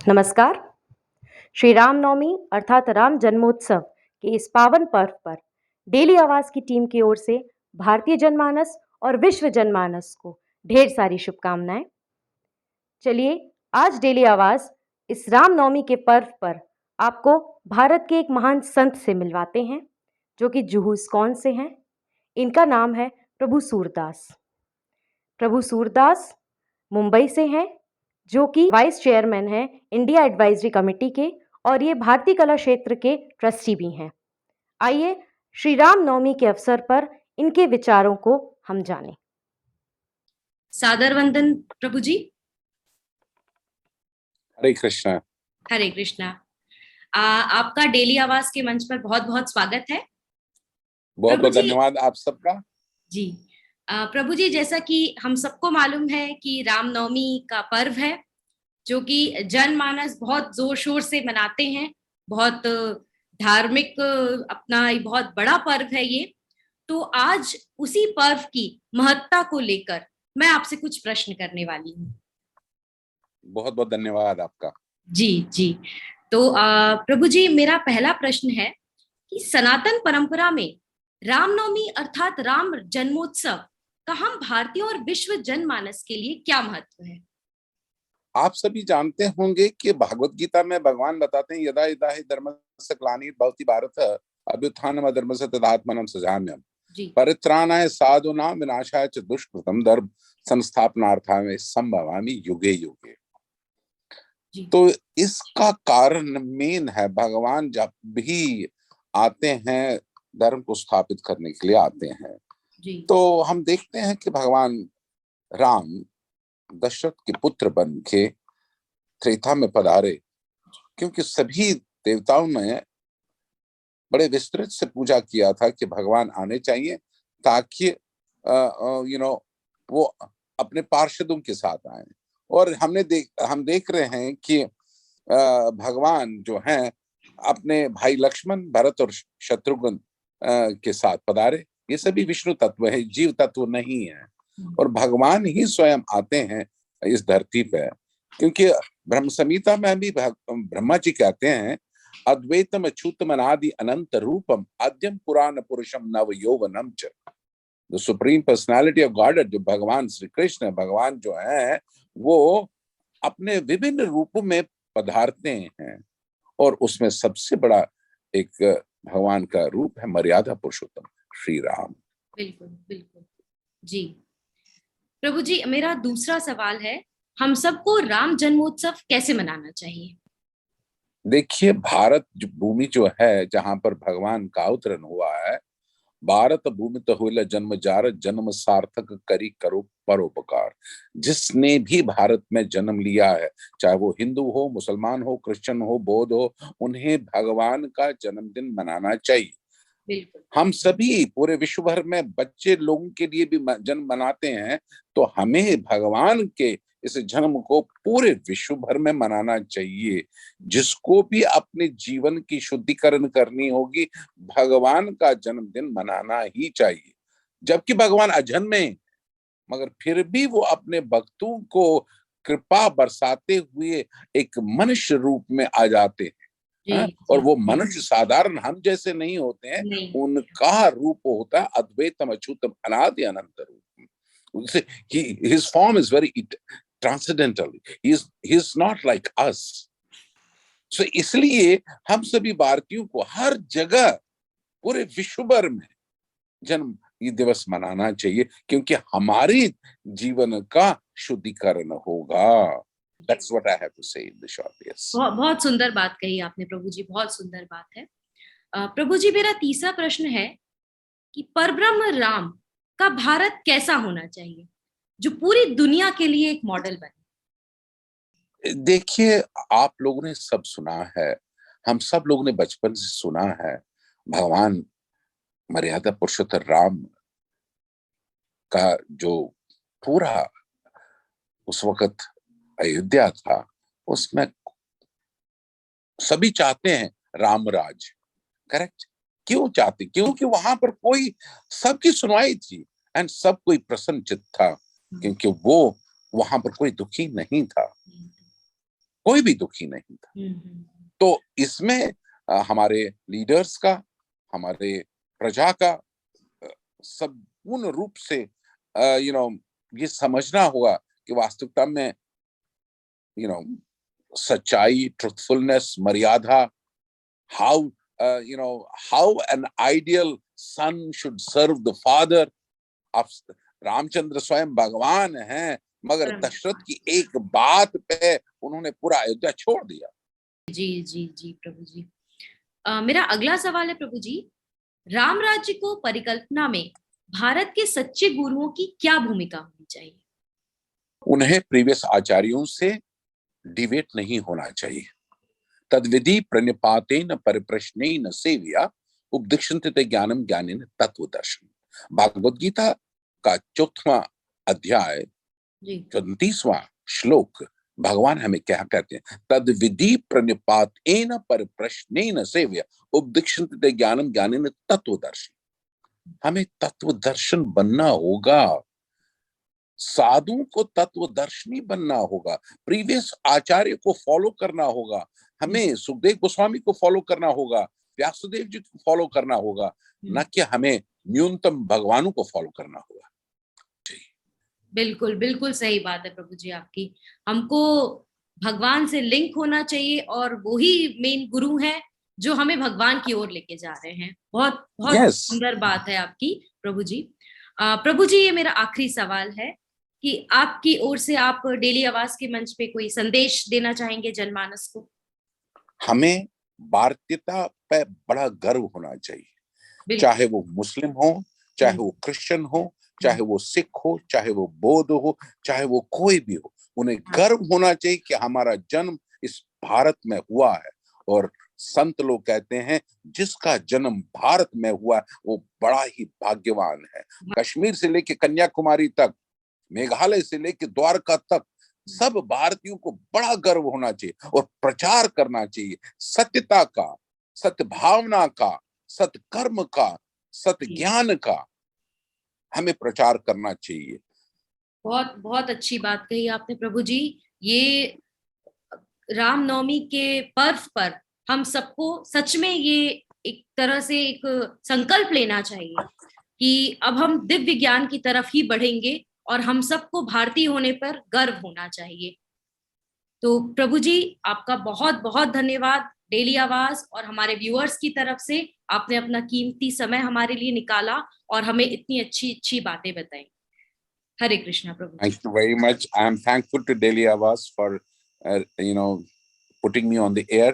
नमस्कार। श्री राम नवमी अर्थात राम जन्मोत्सव के इस पावन पर्व पर डेली आवाज की टीम की ओर से भारतीय जनमानस और विश्व जनमानस को ढेर सारी शुभकामनाएं। चलिए आज डेली आवाज इस राम नवमी के पर्व पर आपको भारत के एक महान संत से मिलवाते हैं जो कि जुहू इस्कॉन से हैं। इनका नाम है प्रभु सूरदास। प्रभु सूरदास मुंबई से हैं जो कि वाइस चेयरमैन हैं इंडिया एडवाइजरी कमेटी के और ये भारतीय कला क्षेत्र के ट्रस्टी भी हैं। आइए श्री राम नवमी के अवसर पर इनके विचारों को हम जानें। सादर वंदन प्रभु जी। हरे कृष्णा। हरे कृष्णा। आपका डेली आवाज के मंच पर बहुत बहुत स्वागत है। बहुत बहुत धन्यवाद आप सबका जी। प्रभु जी, जैसा कि हम सबको मालूम है कि रामनवमी का पर्व है जो कि जनमानस बहुत जोर शोर से मनाते हैं। बहुत धार्मिक अपना बहुत बड़ा पर्व है ये। तो आज उसी पर्व की महत्ता को लेकर मैं आपसे कुछ प्रश्न करने वाली हूँ। बहुत बहुत धन्यवाद आपका। जी जी। तो प्रभु जी, मेरा पहला प्रश्न है कि सनातन परंपरा में रामनवमी अर्थात राम जन्मोत्सव का हम भारतीयों और विश्व जनमानस के लिए क्या महत्व है? आप सभी जानते होंगे कि भगवत गीता में भगवान बताते हैं यदा यदा हि धर्मस्य ग्लानिर् भवति भारत अभ्युत्थानम् अधर्मस्य तदात्मानं सृजाम्यहम् परित्राणाय साधूनां विनाशाय च दुष्कृतम् धर्म संस्थापनार्थाय संभवामि युगे युगे। तो इसका कारण मेन है, भगवान जब भी आते हैं धर्म को स्थापित करने के लिए आते हैं जी। तो हम देखते हैं कि भगवान राम दशरथ के पुत्र बन के त्रेता में पधारे, क्योंकि सभी देवताओं ने बड़े विस्तृत से पूजा किया था कि भगवान आने चाहिए ताकि वो अपने पार्षदों के साथ आए। और हम देख रहे हैं कि भगवान जो हैं अपने भाई लक्ष्मण, भरत और शत्रुघ्न के साथ पधारे। ये सभी विष्णु तत्व है, जीव तत्व नहीं है। और भगवान ही स्वयं आते हैं इस धरती पे, क्योंकि ब्रह्म संहिता में भी ब्रह्मा जी कहते हैं अद्वैतम अच्युतम अनादि अनंत रूपम आद्यम पुराण पुरुषम नव यौवनम च। The supreme personality of God, जो भगवान श्री कृष्ण है, भगवान जो है वो अपने विभिन्न रूपों में पधारते हैं और उसमें सबसे बड़ा एक भगवान का रूप है मर्यादा पुरुषोत्तम श्री राम। बिल्कुल बिल्कुल जी। प्रभु जी, मेरा दूसरा सवाल है, हम सबको राम जन्मोत्सव कैसे मनाना चाहिए? देखिए, भारत भूमि जो है जहां पर भगवान का अवतरण हुआ है, भारत भूमि तो हुई जन्म जार जन्म सार्थक करी करो परोपकार। जिसने भी भारत में जन्म लिया है, चाहे वो हिंदू हो, मुसलमान हो, क्रिश्चियन हो, बौद्ध हो, उन्हें भगवान का जन्मदिन मनाना चाहिए। हम सभी पूरे विश्व भर में बच्चे लोगों के लिए भी जन्म मनाते हैं, तो हमें भगवान के इस जन्म को पूरे विश्व भर में मनाना चाहिए। जिसको भी अपने जीवन की शुद्धिकरण करनी होगी, भगवान का जन्मदिन मनाना ही चाहिए। जबकि भगवान अजन्मे, मगर फिर भी वो अपने भक्तों को कृपा बरसाते हुए एक मनुष्य रूप में आ जाते हैं। और वो मनुष्य साधारण हम जैसे नहीं होते हैं, उनका रूप होता है अद्वैतम अच्युतम अनादि अनंत रूप। His form is very transcendental. He is not like us. So इसलिए हम सभी भारतीयों को हर जगह पूरे विश्व भर में जन्म दिवस मनाना चाहिए, क्योंकि हमारे जीवन का शुद्धिकरण होगा। That's what I have to say in the short. Yes. बहुत सुंदर बात कही आपने प्रभु जी, बहुत सुंदर बात है। प्रभु जी, मेरा तीसरा प्रश्न है कि परब्रह्म राम का भारत कैसा होना चाहिए जो पूरी दुनिया के लिए एक मॉडल बने? देखिए, आप लोगों ने सब सुना है, हम सब लोगों ने बचपन से सुना है, भगवान मर्यादा पुरुषोत्तम राम का जो पूरा उस वक्त अयोध्या था, उसमें सभी चाहते हैं राम राज। करेक्ट? क्यों चाहते? क्योंकि वहां पर कोई सबकी सुनवाई थी एंड सब कोई प्रसन्नचित्त था, क्योंकि वो वहां पर कोई दुखी नहीं था। कोई भी दुखी नहीं था। तो इसमें हमारे लीडर्स का, हमारे प्रजा का संपूर्ण रूप से ये समझना होगा कि वास्तविकता में सच्चाई, ट्रुथफुलनेस, मर्यादा, how how an ideal son should serve the father. अब रामचंद्र स्वयं भगवान हैं, मगर दशरथ की एक बात पे उन्होंने पूरा अयोध्या छोड़ दिया। जी जी जी प्रभु जी। मेरा अगला सवाल है प्रभु जी, राम राज्य को परिकल्पना में भारत के सच्चे गुरुओं की क्या भूमिका होनी चाहिए? उन्हें प्रीवियस आचार्यों से डिबेट नहीं होना चाहिए। तद्विधि प्रणिपातेन परिप्रश्नेन सेव्या उपदिक्षन्ते ज्ञानम ज्ञानेन तत्वदर्शन। भागवत गीता का 4वां अध्याय 34वां श्लोक भगवान हमें क्या कहते हैं? तद्विधि प्रणिपातेन परिप्रश्नेन सेव्या उपदिक्षन्ते ज्ञानम ज्ञानेन तत्वदर्शन। हमें तत्वदर्शन बनना होगा, साधु को तत्वदर्शी बनना होगा, प्रीवियस आचार्य को फॉलो करना होगा, हमें सुखदेव गोस्वामी को फॉलो करना होगा, व्यासदेव जी को फॉलो करना होगा, न कि हमें न्यूनतम भगवानों को फॉलो करना होगा। बिल्कुल बिल्कुल सही बात है प्रभु जी आपकी। हमको भगवान से लिंक होना चाहिए और वो ही मेन गुरु हैं जो हमें भगवान की ओर लेके जा रहे हैं। बहुत बहुत सुंदर बात है आपकी प्रभु जी। प्रभु जी, ये मेरा आखिरी सवाल है कि आपकी ओर से आप डेली आवाज के मंच पे कोई संदेश देना चाहेंगे जनमानस को? हमें भारतीयता पे बड़ा गर्व होना चाहिए, चाहे वो मुस्लिम हो, चाहे वो क्रिश्चियन हो, चाहे वो सिख हो, चाहे वो बौद्ध हो, चाहे वो कोई भी हो, उन्हें गर्व होना चाहिए कि हमारा जन्म इस भारत में हुआ है। और संत लोग कहते हैं जिसका जन्म भारत में हुआ वो बड़ा ही भाग्यवान है। कश्मीर से लेके कन्याकुमारी तक, मेघालय से लेके द्वारका तक, सब भारतीयों को बड़ा गर्व होना चाहिए और प्रचार करना चाहिए सत्यता का, सत्य भावना का, सत्य कर्म का, सत्य ज्ञान का हमें प्रचार करना चाहिए। बहुत बहुत अच्छी बात कही आपने प्रभु जी। ये रामनवमी के पर्व पर हम सबको सच में ये एक तरह से एक संकल्प लेना चाहिए कि अब हम दिव्य ज्ञान की तरफ ही बढ़ेंगे और हम सबको भारतीय होने पर गर्व होना चाहिए। तो प्रभु जी, आपका बहुत बहुत धन्यवाद डेली आवाज और हमारे व्यूअर्स की तरफ से। आपने अपना कीमती समय हमारे लिए निकाला और हमें इतनी अच्छी अच्छी बातें बताई। हरे कृष्णा प्रभु। Thank you very much. I am thankful to Daily Awas for putting me on the air.